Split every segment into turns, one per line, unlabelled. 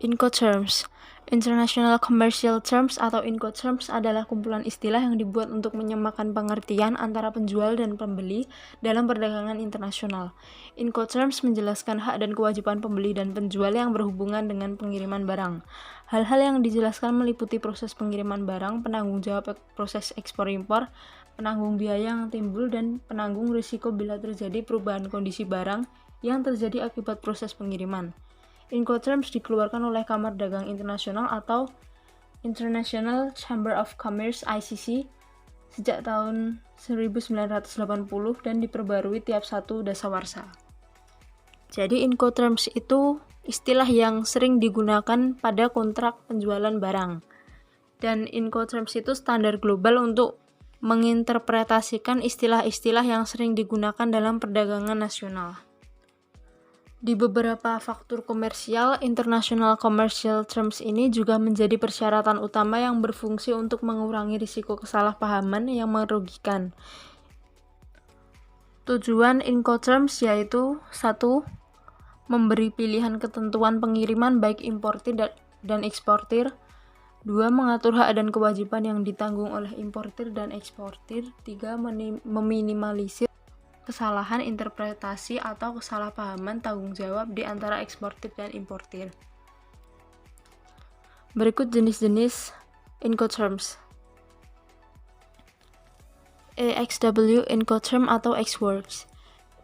Incoterms. International Commercial Terms atau Incoterms adalah kumpulan istilah yang dibuat untuk menyamakan pengertian antara penjual dan pembeli dalam perdagangan internasional. Incoterms menjelaskan hak dan kewajiban pembeli dan penjual yang berhubungan dengan pengiriman barang. Hal-hal yang dijelaskan meliputi proses pengiriman barang, penanggung jawab proses ekspor-impor, penanggung biaya yang timbul, dan penanggung risiko bila terjadi perubahan kondisi barang yang terjadi akibat proses pengiriman. Incoterms dikeluarkan oleh Kamar Dagang Internasional atau International Chamber of Commerce (ICC) sejak tahun 1980 dan diperbarui tiap 1 dasawarsa. Jadi Incoterms itu istilah yang sering digunakan pada kontrak penjualan barang. Dan Incoterms itu standar global untuk menginterpretasikan istilah-istilah yang sering digunakan dalam perdagangan nasional. Di beberapa faktur komersial, International Commercial Terms ini juga menjadi persyaratan utama yang berfungsi untuk mengurangi risiko kesalahpahaman yang merugikan. Tujuan Incoterms yaitu 1. Memberi pilihan ketentuan pengiriman baik importir dan eksportir. 2. Mengatur hak dan kewajiban yang ditanggung oleh importir dan eksportir. 3. Meminimalisir kesalahan interpretasi atau kesalahpahaman tanggung jawab di antara eksportir dan importir. Berikut jenis-jenis Incoterms. EXW Incoterm atau Ex-Works.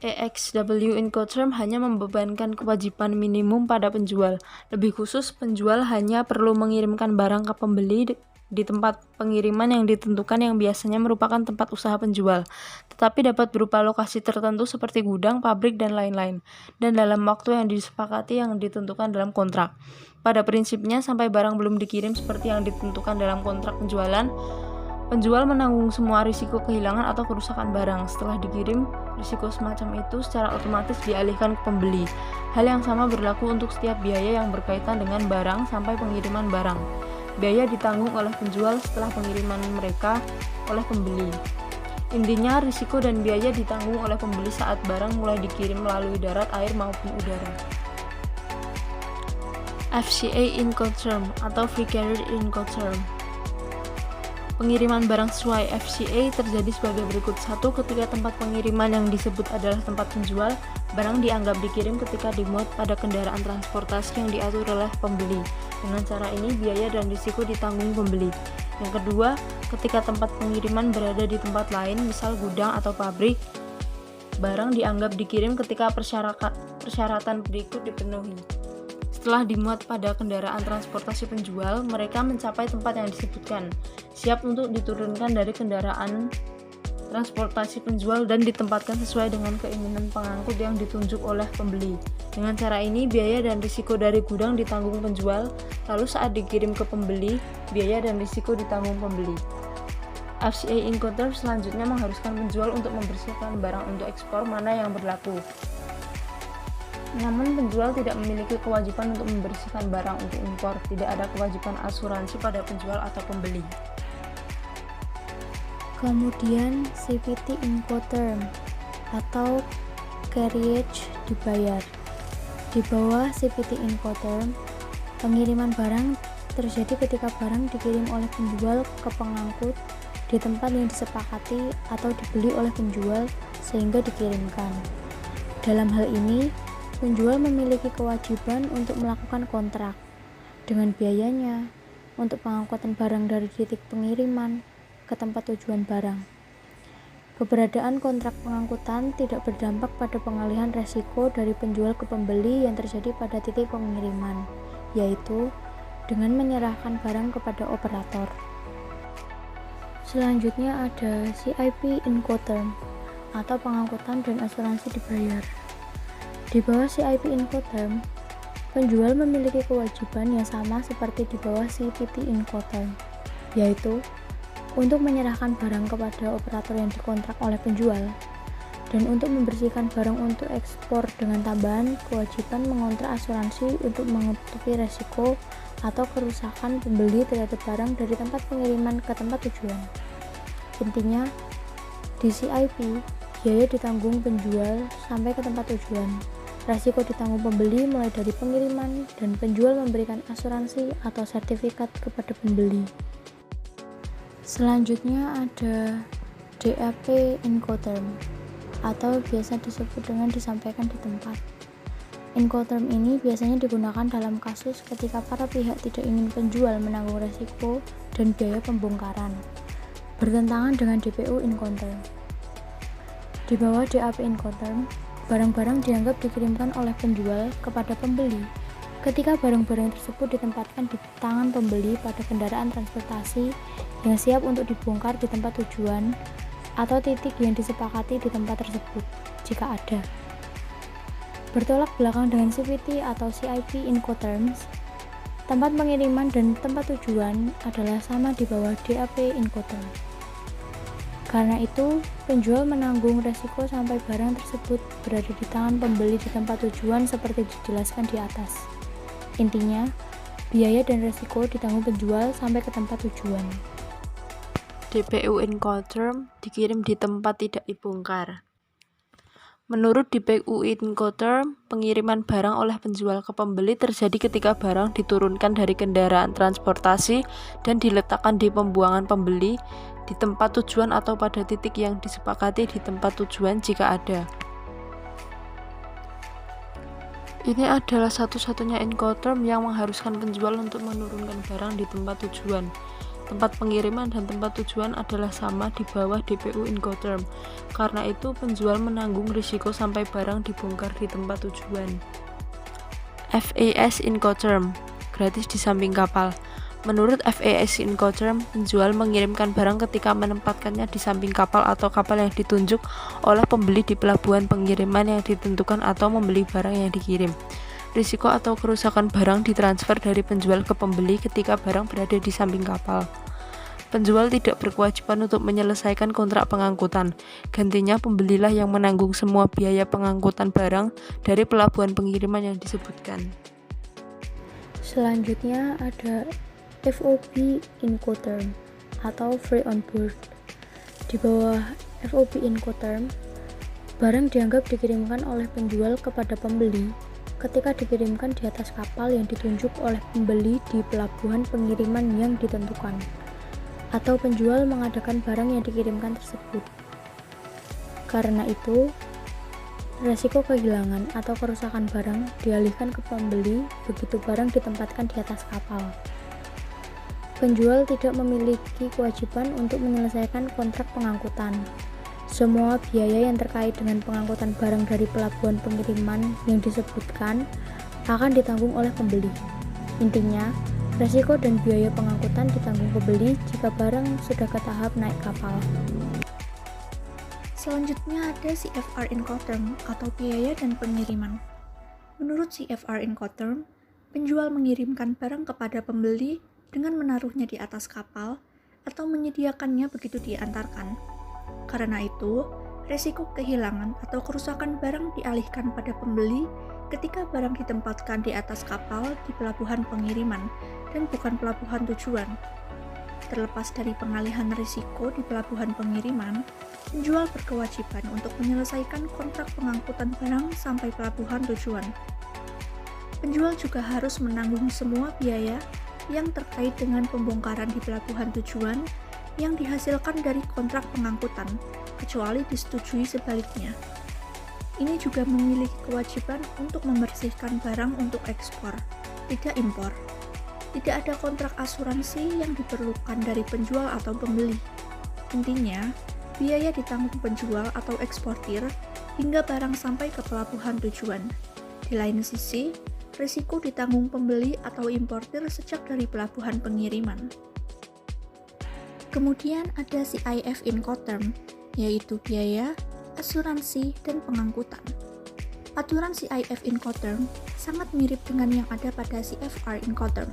EXW Incoterm hanya membebankan kewajiban minimum pada penjual. Lebih khusus, penjual hanya perlu mengirimkan barang ke pembeli di tempat pengiriman yang ditentukan yang biasanya merupakan tempat usaha penjual, tetapi dapat berupa lokasi tertentu seperti gudang, pabrik, dan lain-lain, dan dalam waktu yang disepakati yang ditentukan dalam kontrak. Pada prinsipnya, sampai barang belum dikirim seperti yang ditentukan dalam kontrak penjualan, penjual menanggung semua risiko kehilangan atau kerusakan barang. Setelah dikirim, risiko semacam itu secara otomatis dialihkan ke pembeli. Hal yang sama berlaku untuk setiap biaya yang berkaitan dengan barang sampai pengiriman barang. Biaya ditanggung oleh penjual setelah pengiriman mereka oleh pembeli. Intinya, risiko dan biaya ditanggung oleh pembeli saat barang mulai dikirim melalui darat, air, maupun udara. FCA Incoterm atau Free Carrier Incoterm. Pengiriman barang sesuai FCA terjadi sebagai berikut. 1. Ketika tempat pengiriman yang disebut adalah tempat penjual, barang dianggap dikirim ketika dimuat pada kendaraan transportasi yang diatur oleh pembeli. Dengan cara ini, biaya dan risiko ditanggung pembeli. Yang kedua, ketika tempat pengiriman berada di tempat lain, misal gudang atau pabrik, barang dianggap dikirim ketika persyaratan berikut dipenuhi. Setelah dimuat pada kendaraan transportasi penjual, mereka mencapai tempat yang disebutkan, siap untuk diturunkan dari kendaraan transportasi penjual dan ditempatkan sesuai dengan keinginan pengangkut yang ditunjuk oleh pembeli. Dengan cara ini, biaya dan risiko dari gudang ditanggung penjual, lalu saat dikirim ke pembeli, biaya dan risiko ditanggung pembeli. FCA Incoterms selanjutnya mengharuskan penjual untuk membersihkan barang untuk ekspor mana yang berlaku. Namun penjual tidak memiliki kewajiban untuk membersihkan barang untuk impor. Tidak ada kewajiban asuransi pada penjual atau pembeli.
Kemudian CVT Incoterm atau carriage dibayar. Di bawah CVT Incoterm, pengiriman barang terjadi ketika barang dikirim oleh penjual ke pengangkut di tempat yang disepakati atau dibeli oleh penjual sehingga dikirimkan. Dalam hal ini, penjual memiliki kewajiban untuk melakukan kontrak dengan biayanya untuk pengangkutan barang dari titik pengiriman ke tempat tujuan barang. Keberadaan kontrak pengangkutan tidak berdampak pada pengalihan resiko dari penjual ke pembeli yang terjadi pada titik pengiriman, yaitu dengan menyerahkan barang kepada operator. Selanjutnya ada CIP Incoterm atau pengangkutan dan asuransi dibayar. Di bawah CIP Incoterm, penjual memiliki kewajiban yang sama seperti di bawah CVT Incoterm, yaitu untuk menyerahkan barang kepada operator yang dikontrak oleh penjual, dan untuk membersihkan barang untuk ekspor dengan tambahan kewajiban mengontrak asuransi untuk menutupi resiko atau kerusakan pembeli terhadap barang dari tempat pengiriman ke tempat tujuan. Intinya, di CIP, biaya ditanggung penjual sampai ke tempat tujuan, Resiko ditanggung pembeli mulai dari pengiriman dan penjual memberikan asuransi atau sertifikat kepada pembeli. Selanjutnya ada DAP Incoterm atau biasa disebut dengan disampaikan di tempat. Incoterm ini biasanya digunakan dalam kasus ketika para pihak tidak ingin penjual menanggung resiko dan biaya pembongkaran, bertentangan dengan DPU Incoterm. Di bawah DAP Incoterm, barang-barang dianggap dikirimkan oleh penjual kepada pembeli ketika barang-barang tersebut ditempatkan di tangan pembeli pada kendaraan transportasi yang siap untuk dibongkar di tempat tujuan atau titik yang disepakati di tempat tersebut, jika ada. Bertolak belakang dengan CPT atau CIP Incoterms, tempat pengiriman dan tempat tujuan adalah sama di bawah DAP Incoterm. Karena itu, penjual menanggung resiko sampai barang tersebut berada di tangan pembeli di tempat tujuan seperti dijelaskan di atas. Intinya, biaya dan resiko ditanggung penjual sampai ke tempat tujuan.
DPU Incoterm dikirim di tempat tidak dibongkar. Menurut DPU Incoterm, pengiriman barang oleh penjual ke pembeli terjadi ketika barang diturunkan dari kendaraan transportasi dan diletakkan di pembuangan pembeli di tempat tujuan atau pada titik yang disepakati di tempat tujuan jika ada. Ini adalah satu-satunya Incoterm yang mengharuskan penjual untuk menurunkan barang di tempat tujuan. Tempat pengiriman dan tempat tujuan adalah sama di bawah DPU Incoterm. Karena itu, penjual menanggung risiko sampai barang dibongkar di tempat tujuan. FAS Incoterm, gratis di samping kapal. Menurut FAS Incoterm, penjual mengirimkan barang ketika menempatkannya di samping kapal atau kapal yang ditunjuk oleh pembeli di pelabuhan pengiriman yang ditentukan atau membeli barang yang dikirim. Risiko atau kerusakan barang ditransfer dari penjual ke pembeli ketika barang berada di samping kapal. Penjual tidak berkewajiban untuk menyelesaikan kontrak pengangkutan. Gantinya pembelilah yang menanggung semua biaya pengangkutan barang dari pelabuhan pengiriman yang disebutkan.
Selanjutnya ada FOB Incoterm atau Free on Board. Di bawah FOB Incoterm, barang dianggap dikirimkan oleh penjual kepada pembeli ketika dikirimkan di atas kapal yang ditunjuk oleh pembeli di pelabuhan pengiriman yang ditentukan, atau penjual mengadakan barang yang dikirimkan tersebut. Karena itu, resiko kehilangan atau kerusakan barang dialihkan ke pembeli begitu barang ditempatkan di atas kapal. Penjual tidak memiliki kewajiban untuk menyelesaikan kontrak pengangkutan. Semua biaya yang terkait dengan pengangkutan barang dari pelabuhan pengiriman yang disebutkan akan ditanggung oleh pembeli. Intinya, resiko dan biaya pengangkutan ditanggung pembeli jika barang sudah ke tahap naik kapal.
Selanjutnya ada CFR Incoterm atau biaya dan pengiriman. Menurut CFR Incoterm, penjual mengirimkan barang kepada pembeli dengan menaruhnya di atas kapal atau menyediakannya begitu diantarkan. Karena itu, resiko kehilangan atau kerusakan barang dialihkan pada pembeli ketika barang ditempatkan di atas kapal di pelabuhan pengiriman dan bukan pelabuhan tujuan. Terlepas dari pengalihan risiko di pelabuhan pengiriman, penjual berkewajiban untuk menyelesaikan kontrak pengangkutan barang sampai pelabuhan tujuan. Penjual juga harus menanggung semua biaya yang terkait dengan pembongkaran di pelabuhan tujuan yang dihasilkan dari kontrak pengangkutan, kecuali disetujui sebaliknya. Ini juga memiliki kewajiban untuk membersihkan barang untuk ekspor, tidak impor. Tidak ada kontrak asuransi yang diperlukan dari penjual atau pembeli. Intinya, biaya ditanggung penjual atau eksportir hingga barang sampai ke pelabuhan tujuan. Di lain sisi, risiko ditanggung pembeli atau importir sejak dari pelabuhan pengiriman. Kemudian ada CIF Incoterm, yaitu biaya, asuransi, dan pengangkutan. Aturan CIF Incoterm sangat mirip dengan yang ada pada CFR Incoterm.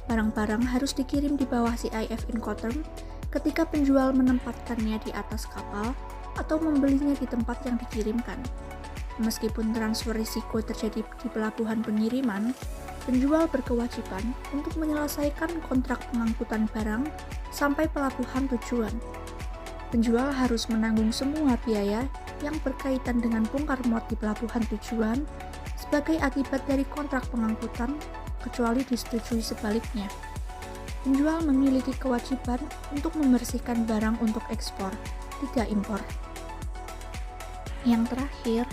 Barang-barang harus dikirim di bawah CIF Incoterm ketika penjual menempatkannya di atas kapal atau membelinya di tempat yang dikirimkan. Meskipun transfer risiko terjadi di pelabuhan pengiriman, penjual berkewajiban untuk menyelesaikan kontrak pengangkutan barang sampai pelabuhan tujuan. Penjual harus menanggung semua biaya yang berkaitan dengan bongkar muat di pelabuhan tujuan sebagai akibat dari kontrak pengangkutan, kecuali disetujui sebaliknya. Penjual memiliki kewajiban untuk membersihkan barang untuk ekspor, tidak impor. Yang terakhir,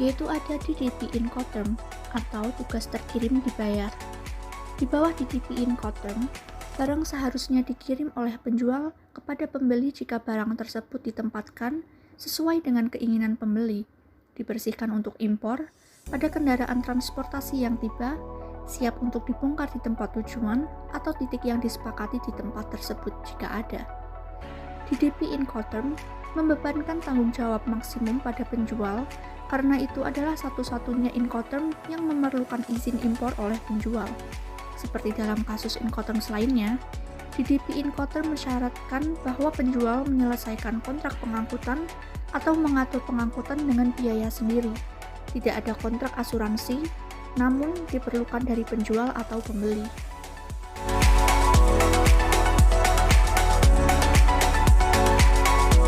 yaitu ada DDP Incoterm atau tugas terkirim dibayar. Di bawah DDP Incoterm, barang seharusnya dikirim oleh penjual kepada pembeli jika barang tersebut ditempatkan sesuai dengan keinginan pembeli, dibersihkan untuk impor, pada kendaraan transportasi yang tiba, siap untuk dibongkar di tempat tujuan atau titik yang disepakati di tempat tersebut jika ada. DDP Incoterm membebankan tanggung jawab maksimum pada penjual karena itu adalah satu-satunya Incoterm yang memerlukan izin impor oleh penjual. Seperti dalam kasus Incoterm lainnya, DDP Incoterm mensyaratkan bahwa penjual menyelesaikan kontrak pengangkutan atau mengatur pengangkutan dengan biaya sendiri. Tidak ada kontrak asuransi, namun diperlukan dari penjual atau pembeli.